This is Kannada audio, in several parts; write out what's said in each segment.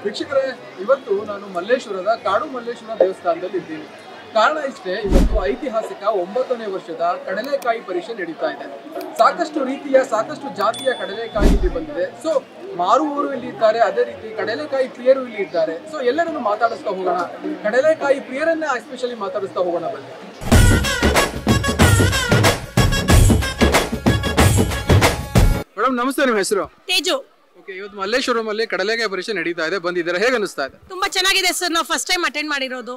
ವೀಕ್ಷಕರೇ, ಇವತ್ತು ನಾನು ಮಲ್ಲೇಶ್ವರದ ಕಾಡು ಮಲ್ಲೇಶ್ವರ ದೇವಸ್ಥಾನದಲ್ಲಿ ಇದ್ದೀನಿ. ಕಾರಣ ಇಷ್ಟೇ, ಇವತ್ತು ಐತಿಹಾಸಿಕ 9ನೇ ವರ್ಷದ ಕಡಲೆಕಾಯಿ ಪರೀಕ್ಷೆ ನಡೀತಾ ಇದೆ. ಸಾಕಷ್ಟು ರೀತಿಯ ಸಾಕಷ್ಟು ಜಾತಿಯ ಕಡಲೆಕಾಯಿ ಇಲ್ಲಿ ಬಂದಿದೆ. ಸೊ ಮಾರುವವರು ಇಲ್ಲಿ ಇದ್ದಾರೆ, ಅದೇ ರೀತಿ ಕಡಲೆಕಾಯಿ ಪ್ರಿಯರು ಇಲ್ಲಿ ಇದ್ದಾರೆ. ಸೊ ಎಲ್ಲರನ್ನು ಮಾತಾಡಿಸ್ತಾ ಹೋಗೋಣ, ಕಡಲೆಕಾಯಿ ಪ್ರಿಯರನ್ನೇ ಎಸ್ಪೆಷಲಿ ಮಾತಾಡಿಸ್ತಾ ಹೋಗೋಣ ಬನ್ನಿ. ಮೇಡಮ್ ನಮಸ್ತೆ, ನಿಮ್ಮ ಹೆಸರು? ತೇಜು. ಓಕೆ, ಇವತ್ತು ಮಲ್ಲೇಶ್ವರಮಲ್ಲಿ ಕಡಲೆಕಾಯಿ ಪರೀಕ್ಷೆ ನಡೀತಾ ಇದೆ, ಬಂದಿದ್ದಾರೆ, ಹೇಗೆ ಅನಿಸ್ತಾ ಇದೆ? ತುಂಬಾ ಚೆನ್ನಾಗಿದೆ ಸರ್, ನಾವು ಫಸ್ಟ್ ಟೈಮ್ ಅಟೆಂಡ್ ಮಾಡಿರೋದು.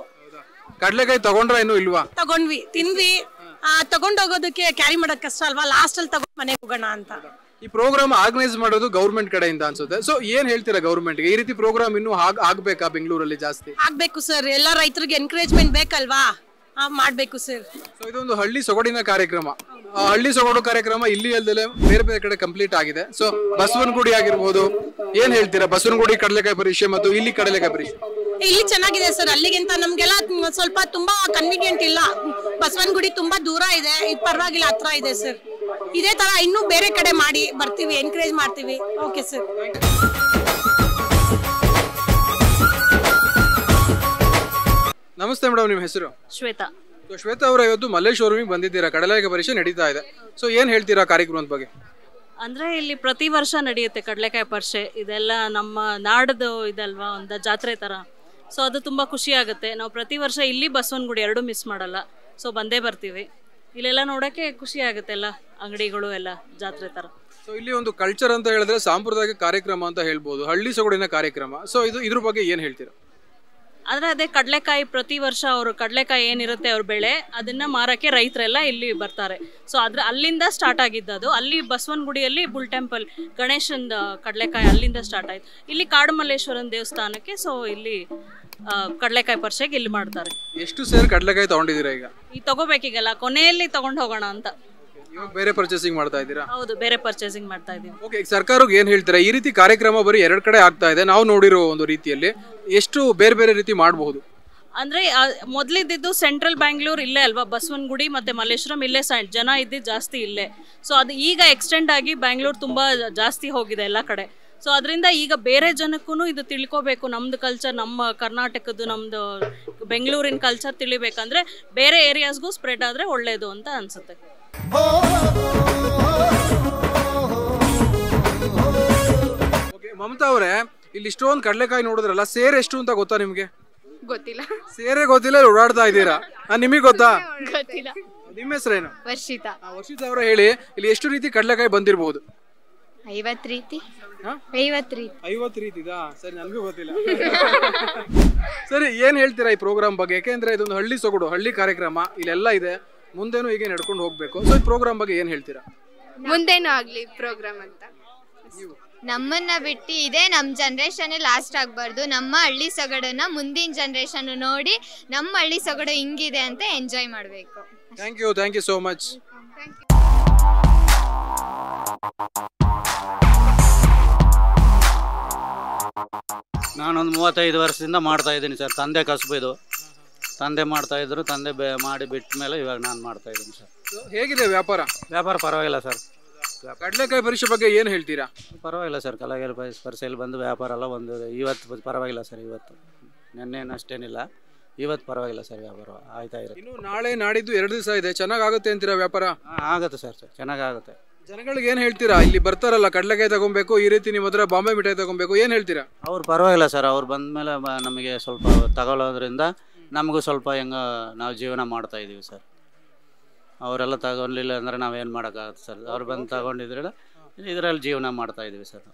ಕಡಲೆಕಾಯಿ ತಗೊಂಡ್ರ ಇನ್ನೂ ಇಲ್ವಾ? ತಗೊಂಡ್ವಿ, ತಿಂದ್ವಿ. ತಗೊಂಡೋಗೋದಕ್ಕೆ ಕ್ಯಾರಿ ಮಾಡೋದು ಕಷ್ಟ ಅಲ್ವಾ, ಲಾಸ್ಟ್ ಅಲ್ಲಿ ತಗೊಂಡು ಮನೆಗೆ ಹೋಗೋಣ ಅಂತ. ಈ ಪ್ರೋಗ್ರಾಮ್ ಆರ್ಗನೈಸ್ ಮಾಡೋದು ಗೌರ್ಮೆಂಟ್ ಕಡೆಯಿಂದ ಅನ್ಸುತ್ತೆ. ಸೊ ಏನ್ ಹೇಳ್ತೀರಾ ಗೌರ್ಮೆಂಟ್ಗೆ, ಈ ರೀತಿ ಪ್ರೋಗ್ರಾಮ್ ಇನ್ನೂ ಆಗ್ಬೇಕಾ ಬೆಂಗಳೂರಲ್ಲಿ ಜಾಸ್ತಿ? ಆಗ್ಬೇಕು ಸರ್, ಎಲ್ಲ ರೈತರಿಗೆ ಎನ್ಕರೇಜ್ಮೆಂಟ್ ಬೇಕಲ್ವಾ, ಮಾಡ್ಬೇಕು ಸರ್. ಸೊ ಇದೊಂದು ಹಳ್ಳಿ ಸೊಗಡಿನ ಕಾರ್ಯಕ್ರಮ. ಹಳ್ಳಿ ಸೊಗಡು ಕಾರ್ಯಕ್ರಮ ಇಲ್ಲಿ ಅಲ್ಲದೆ ಬೇರೆ ಬೇರೆ ಕಡೆ ಕಂಪ್ಲೀಟ್ ಆಗಿದೆ. ಸೊ ಬಸವನಗುಡಿ ಆಗಿರ್ಬೋದು, ಏನ್ ಹೇಳ್ತೀರಾ ಬಸವನಗುಡಿ ಕಡಲೆಕಾಯಿ ಪರೀಕ್ಷೆ ಮತ್ತು ಇಲ್ಲಿ ಕಡಲೆಕಾಯಿ ಪರೀಕ್ಷೆ? ಇಲ್ಲಿ ಚೆನ್ನಾಗಿದೆ ಸರ್, ಅಲ್ಲಿಗಿಂತ ನಮ್ಗೆಲ್ಲ ಸ್ವಲ್ಪ ತುಂಬಾ ಕನ್ವಿನಿಯಂಟ್ ಇಲ್ಲ. ಬಸವನಗುಡಿ ತುಂಬಾ ದೂರ ಇದೆ, ಇದು ಪರವಾಗಿಲ್ಲ, ಹತ್ರ ಇದೆ ಸರ್. ಇದೇ ತರ ಇನ್ನೂ ಬೇರೆ ಕಡೆ ಮಾಡಿ ಬರ್ತೀವಿ, ಎನ್ಕರೇಜ್ ಮಾಡ್ತೀವಿ. Okay sir. ನಮಸ್ತೆ ಮೇಡಮ್, ನಿಮ್ಮ ಹೆಸರು? ಶ್ವೇತಾ. ಶ್ವೇತಾ ಅವರ, ಇವತ್ತು ಮಲ್ಲೇಶ್ವರಮಿಗೆ ಬಂದಿದ್ದೀರಾ, ಕಡಲೆಕಾಯಿ ಪರೀಕ್ಷೆ ನಡೀತಾ ಇದೆ. ಸೊ ಏನ್ ಹೇಳ್ತೀರಾ ಕಾರ್ಯಕ್ರಮದ ಬಗ್ಗೆ? ಅಂದರೆ ಇಲ್ಲಿ ಪ್ರತಿ ವರ್ಷ ನಡೆಯುತ್ತೆ ಕಡಲೆಕಾಯಿ ಪರೀಕ್ಷೆ. ಇದೆಲ್ಲ ನಮ್ಮ ನಾಡದು ಇದಲ್ವಾ, ಒಂದು ಜಾತ್ರೆ ಥರ. ಸೊ ಅದು ತುಂಬ ಖುಷಿ ಆಗುತ್ತೆ. ನಾವು ಪ್ರತಿ ವರ್ಷ ಇಲ್ಲಿ ಬಸವನಗುಡಿ ಎರಡೂ ಮಿಸ್ ಮಾಡಲ್ಲ. ಸೊ ಬಂದೇ ಬರ್ತೀವಿ. ಇಲ್ಲೆಲ್ಲ ನೋಡೋಕ್ಕೆ ಖುಷಿ ಆಗುತ್ತೆ, ಎಲ್ಲ ಅಂಗಡಿಗಳು ಎಲ್ಲ ಜಾತ್ರೆ ಥರ. ಸೊ ಇಲ್ಲಿ ಒಂದು ಕಲ್ಚರ್ ಅಂತ ಹೇಳಿದ್ರೆ ಸಾಂಪ್ರದಾಯಿಕ ಕಾರ್ಯಕ್ರಮ ಅಂತ ಹೇಳ್ಬೋದು, ಹಳ್ಳಿ ಸೊಗಡಿನ ಕಾರ್ಯಕ್ರಮ. ಸೊ ಇದ್ರ ಬಗ್ಗೆ ಏನು ಹೇಳ್ತೀರಾ? ಆದರೆ ಅದೇ ಕಡಲೆಕಾಯಿ ಪ್ರತಿ ವರ್ಷ ಅವರು ಕಡಲೆಕಾಯಿ ಏನಿರುತ್ತೆ ಅವ್ರ ಬೆಳೆ, ಅದನ್ನು ಮಾರೋಕ್ಕೆ ರೈತರೆಲ್ಲ ಇಲ್ಲಿ ಬರ್ತಾರೆ. ಸೊ ಅಲ್ಲಿಂದ ಸ್ಟಾರ್ಟ್ ಆಗಿದ್ದದು. ಅಲ್ಲಿ ಬಸವನಗುಡಿಯಲ್ಲಿ ಬುಲ್ ಟೆಂಪಲ್ ಗಣೇಶನ ಕಡಲೆಕಾಯಿ ಅಲ್ಲಿಂದ ಸ್ಟಾರ್ಟ್ ಆಯಿತು. ಇಲ್ಲಿ ಕಾಡು ಮಲ್ಲೇಶ್ವರನ ದೇವಸ್ಥಾನಕ್ಕೆ ಸೊ ಇಲ್ಲಿ ಕಡಲೆಕಾಯಿ ಪರೀಕ್ಷೆಗೆ ಇಲ್ಲಿ ಮಾಡ್ತಾರೆ. ಎಷ್ಟು ಸೇರ್ ಕಡಲೆಕಾಯಿ ತಗೊಂಡಿದ್ದೀರಾ ಈಗ? ಈಗ ತಗೋಬೇಕೀಗಲ್ಲ, ಕೊನೆಯಲ್ಲಿ ತಗೊಂಡು ಹೋಗೋಣ ಅಂತ. ಇವಾಗ ಬೇರೆ ಪರ್ಚೇಸಿಂಗ್ ಮಾಡ್ತಾ ಇದ್ದೀರಾ? ಹೌದು, ಬೇರೆ ಪರ್ಚೇಸಿಂಗ್ ಮಾಡ್ತಾ ಇದೀವಿ. ಓಕೆ, ಸರ್ಕಾರಕ್ಕೆ ಏನು ಹೇಳ್ತೀರಾ? ಈ ರೀತಿ ಕಾರ್ಯಕ್ರಮ ಬರೀ ಎರಡು ಕಡೆ ಆಗ್ತಾ ಇದೆ, ನಾವು ನೋಡಿರೋ ಒಂದು ರೀತಿಯಲ್ಲಿ ಎಷ್ಟು ಬೇರೆ ಬೇರೆ ರೀತಿ ಮಾಡಬಹುದು? ಅಂದರೆ ಮೊದಲಿದ್ದು ಸೆಂಟ್ರಲ್ ಬ್ಯಾಂಗ್ಳೂರ್ ಇಲ್ಲೇ ಅಲ್ವಾ, ಬಸವನಗುಡಿ ಮತ್ತು ಮಲ್ಲೇಶ್ವರಂ ಇಲ್ಲೇ ಜನ ಇದ್ದಿದ್ದು ಜಾಸ್ತಿ ಇಲ್ಲೇ. ಸೊ ಅದು ಈಗ ಎಕ್ಸ್ಟೆಂಡ್ ಆಗಿ ಬ್ಯಾಂಗ್ಳೂರ್ ತುಂಬ ಜಾಸ್ತಿ ಹೋಗಿದೆ ಎಲ್ಲ ಕಡೆ. ಸೊ ಅದರಿಂದ ಈಗ ಬೇರೆ ಜನಕ್ಕೂ ಇದು ತಿಳ್ಕೋಬೇಕು, ನಮ್ಮದು ಕಲ್ಚರ್, ನಮ್ಮ ಕರ್ನಾಟಕದ್ದು, ನಮ್ಮದು ಬೆಂಗಳೂರಿನ ಕಲ್ಚರ್ ತಿಳಿಬೇಕಂದ್ರೆ ಬೇರೆ ಏರಿಯಾಸ್ಗೂ ಸ್ಪ್ರೆಡ್ ಆದರೆ ಒಳ್ಳೆಯದು ಅಂತ ಅನಿಸುತ್ತೆ. ಮಮತಾ ಅವರೇ, ಇಲ್ಲಿ ಇಷ್ಟೊಂದು ಕಡಲೆಕಾಯಿ ನೋಡಿದ್ರಲ್ಲ, ಸೇರ್ ಎಷ್ಟು ಅಂತ ಗೊತ್ತಾ ನಿಮ್ಗೆ? ಗೊತ್ತಿಲ್ಲ. ಸೇರೇ ಗೊತ್ತಿಲ್ಲ, ಓಡಾಡ್ತಾ ಇದ್ದೀರಾ. ನಿಮಗೆ ಗೊತ್ತಾ? ಗೊತ್ತಿಲ್ಲ. ನಿಮ್ಮ ಹೆಸರೇನು? ವರ್ಷಿತಾ. ವರ್ಷಿತಾ ಅವರ, ಹೇಳಿ, ಇಲ್ಲಿ ಎಷ್ಟು ರೀತಿ ಕಡಲೆಕಾಯಿ ಬಂದಿರಬಹುದು? 50 ರೀತಿ. 50 ರೀತಿದಾ? ಸರಿ, ನನಗೂ ಗೊತ್ತಿಲ್ಲ. ಸರಿ, ಏನ್ ಹೇಳ್ತೀರಾ ಈ ಪ್ರೋಗ್ರಾಮ್ ಬಗ್ಗೆ? ಯಾಕೆಂದ್ರೆ ಇದೊಂದು ಹಳ್ಳಿ ಸೊಗಡು, ಹಳ್ಳಿ ಕಾರ್ಯಕ್ರಮ ಇಲ್ಲೆಲ್ಲ ಇದೆ, ಮುಂದೇನು ಹೀಗೆ ನಡ್ಕೊಂಡು ಹೋಗ್ಬೇಕು. ಸೊ ಈ ಪ್ರೋಗ್ರಾಮ್ ಬಗ್ಗೆ ಏನ್ ಹೇಳ್ತೀರಾ? ಮುಂದೇನು ಆಗ್ಲಿ ಪ್ರೋಗ್ರಾಮ್ ಅಂತ. ನಮ್ಮನ್ನ ಬಿಟ್ಟು ಇದೇ ನಮ್ಮ ಜನರೇಷನ್ ಲಾಸ್ಟ್ ಆಗಬಾರ್ದು. ನಮ್ಮ ಹಳ್ಳಿ ಸೊಗಡನ್ನ ಮುಂದಿನ ಜನರೇಷನ್ ನೋಡಿ ನಮ್ಮ ಹಳ್ಳಿ ಸೊಗಡು ಹಿಂಗಿದೆ ಅಂತ ಎಂಜಾಯ್ ಮಾಡಬೇಕು. Thank you so much. ನಾನೊಂದು 35 ವರ್ಷದಿಂದ ಮಾಡ್ತಾ ಇದ್ದೀನಿ ಸರ್. ತಂದೆ ಕಸುಬು ಇದು. ತಂದೆ ಮಾಡ್ತಾ ಇದ್ರು, ತಂದೆ ಮಾಡಿ ಬಿಟ್ಟ ಮೇಲೆ ಇವಾಗ ನಾನು ಮಾಡ್ತಾ ಇದ್ದೀನಿ ಸರ್. ಹೇಗಿದೆ ವ್ಯಾಪಾರ? ವ್ಯಾಪಾರ ಪರವಾಗಿಲ್ಲ ಸರ್. ಕಡಲೆಕಾಯಿ ಪರೀಕ್ಷೆ ಬಗ್ಗೆ ಏನು ಹೇಳ್ತೀರಾ? ಪರವಾಗಿಲ್ಲ ಸರ್, ಕಡಲೆಕಾಯಿ ಪರೀಕ್ಷೆಯಲ್ಲಿ ಬಂದು ವ್ಯಾಪಾರ ಎಲ್ಲ ಒಂದು ಇವತ್ತು ಪರವಾಗಿಲ್ಲ ಸರ್. ಇವತ್ತು ನೆನ್ನೆನಷ್ಟೇನಿಲ್ಲ, ಇವತ್ತು ಪರವಾಗಿಲ್ಲ ಸರ್, ವ್ಯಾಪಾರ ಆಯ್ತಾ ಇರುತ್ತೆ. ಇನ್ನು ನಾಳೆ ನಾಡಿದ್ದು 2 ದಿವಸ ಇದೆ, ಚೆನ್ನಾಗುತ್ತೆ ಅಂತೀರಾ ವ್ಯಾಪಾರ? ಆಗುತ್ತೆ ಸರ್, ಚೆನ್ನಾಗುತ್ತೆ. ಜನಗಳಿಗೆ ಏನು ಹೇಳ್ತೀರಾ? ಇಲ್ಲಿ ಬರ್ತಾರಲ್ಲ, ಕಡಲೆಕಾಯಿ ತಗೊಬೇಕು, ಈ ರೀತಿ ನಿಮ್ಮ ಹತ್ರ ಬಾಂಬೆ ಮಿಠಾಯಿ ತಗೊಬೇಕು, ಏನು ಹೇಳ್ತೀರಾ? ಅವ್ರು ಪರವಾಗಿಲ್ಲ ಸರ್, ಅವ್ರು ಬಂದ ಮೇಲೆ ನಮಗೆ ಸ್ವಲ್ಪ ತಗೊಳ್ಳೋದ್ರಿಂದ ನಮಗೂ ಸ್ವಲ್ಪ ಹೆಂಗೆ ನಾವು ಜೀವನ ಮಾಡ್ತಾ ಇದ್ದೀವಿ ಸರ್. ಅವರೆಲ್ಲ ತಗೊಳ್ಳಿಲ್ಲ ಅಂದರೆ ನಾವೇನು ಮಾಡೋಕ್ಕಾಗುತ್ತೆ ಸರ್. ಅವ್ರು ಬಂದು ತಗೊಂಡಿದ್ರೆ ಇದರಲ್ಲಿ ಜೀವನ ಮಾಡ್ತಾ ಇದ್ದೀವಿ ಸರ್.